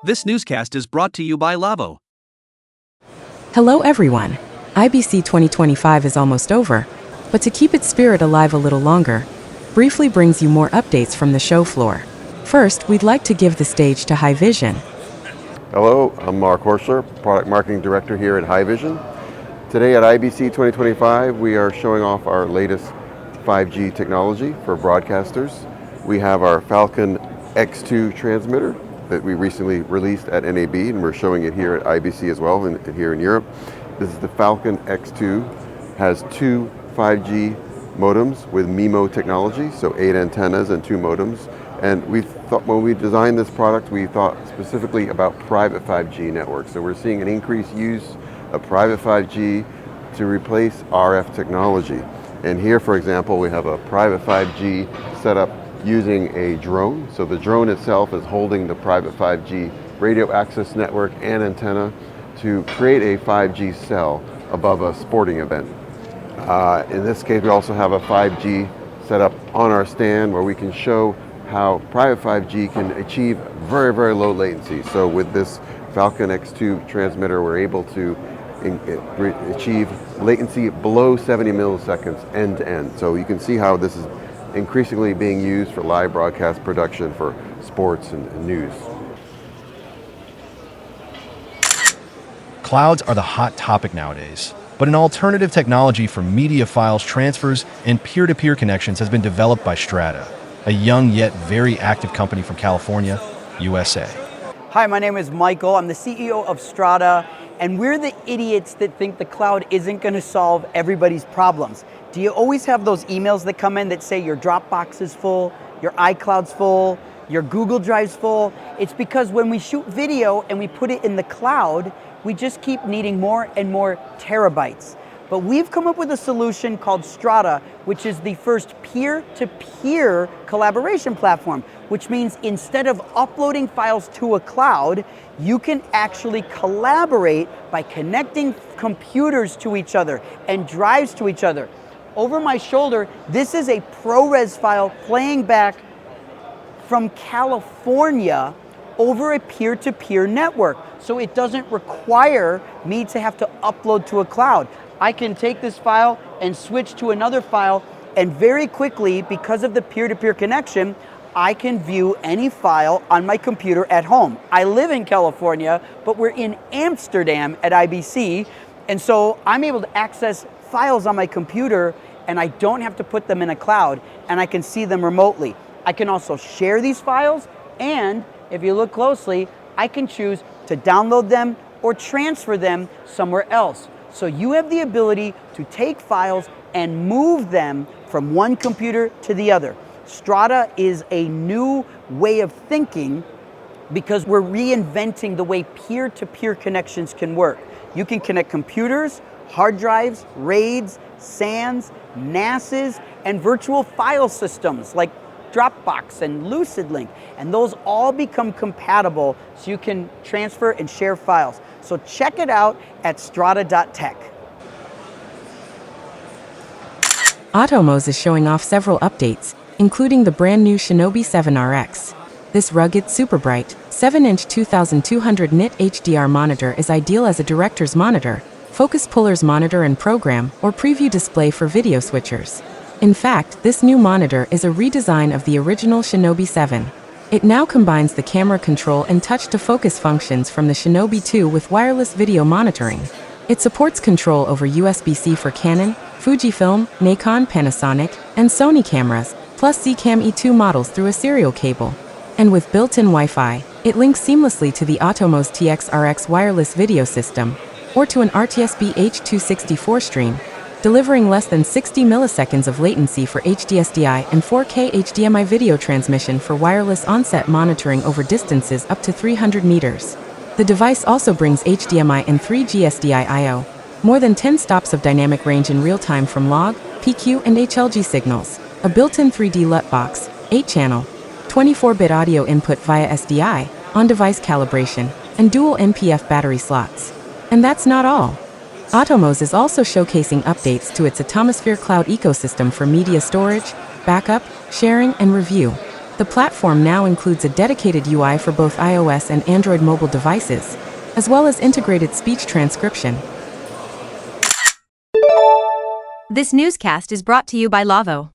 This newscast is brought to you by Lavo. Hello everyone. IBC 2025 is almost over, but to keep its spirit alive a little longer, briefly brings you more updates from the show floor. First, we'd like to give the stage to Haivision. Hello, I'm Mark Horsler, Product Marketing Director here at Haivision. Today at IBC 2025, we are showing off our latest 5G technology for broadcasters. We have our Falcon X2 transmitter that we recently released at NAB, and we're showing it here at IBC as well, and here in Europe. This is the Falcon X2, has two 5G modems with MIMO technology, so 8 antennas and 2 modems. And we thought, when we designed this product, we thought specifically about private 5G networks. So we're seeing an increased use of private 5G to replace RF technology. And here, for example, we have a private 5G set up using a drone. So the drone itself is holding the private 5G radio access network and antenna to create a 5G cell above a sporting event. In this case, we also have a 5G set up on our stand where we can show how private 5G can achieve very, very low latency. So with this Falcon X2 transmitter, we're able to achieve latency below 70 milliseconds end to end. So you can see how this is increasingly being used for live broadcast production for sports and news. Clouds are the hot topic nowadays, but an alternative technology for media files transfers and peer-to-peer connections has been developed by Strada, a young yet very active company from California, USA. Hi, my name is Michael. I'm the CEO of Strada, and we're the idiots that think the cloud isn't going to solve everybody's problems. Do you always have those emails that come in that say your Dropbox is full, your iCloud's full, your Google Drive's full? It's because when we shoot video and we put it in the cloud, we just keep needing more and more terabytes. But we've come up with a solution called Strada, which is the first peer-to-peer collaboration platform, which means instead of uploading files to a cloud, you can actually collaborate by connecting computers to each other and drives to each other. Over my shoulder, this is a ProRes file playing back from California over a peer-to-peer network. So it doesn't require me to have to upload to a cloud. I can take this file and switch to another file, and very quickly, because of the peer-to-peer connection, I can view any file on my computer at home. I live in California, but we're in Amsterdam at IBC, and so I'm able to access files on my computer, and I don't have to put them in a cloud, and I can see them remotely. I can also share these files, and if you look closely, I can choose to download them or transfer them somewhere else. So you have the ability to take files and move them from one computer to the other. Strada is a new way of thinking because we're reinventing the way peer-to-peer connections can work. You can connect computers, hard drives, RAIDs, SANs, NASs, and virtual file systems like Dropbox and LucidLink, and those all become compatible so you can transfer and share files. So check it out at strada.tech. Atomos is showing off several updates, including the brand new Shinobi 7RX. This rugged, super bright, 7-inch 2200 nit HDR monitor is ideal as a director's monitor, focus puller's monitor and program, or preview display for video switchers. In fact, this new monitor is a redesign of the original Shinobi 7. It now combines the camera control and touch-to-focus functions from the Shinobi 2 with wireless video monitoring. It supports control over USB-C for Canon, Fujifilm, Nikon, Panasonic, and Sony cameras, plus Zcam E2 models through a serial cable. And with built-in Wi-Fi, it links seamlessly to the Atomos TX-RX wireless video system, or to an RTSB H264 stream, delivering less than 60 milliseconds of latency for HDSDI and 4K HDMI video transmission for wireless onset monitoring over distances up to 300 meters. The device also brings HDMI and 3G SDI I/O, more than 10 stops of dynamic range in real time from log, PQ, and HLG signals, a built-in 3D LUT box, 8-channel, 24-bit audio input via SDI, on-device calibration, and dual NPF battery slots. And that's not all. Atomos is also showcasing updates to its Atomosphere cloud ecosystem for media storage, backup, sharing, and review. The platform now includes a dedicated UI for both iOS and Android mobile devices, as well as integrated speech transcription. This newscast is brought to you by Lavo.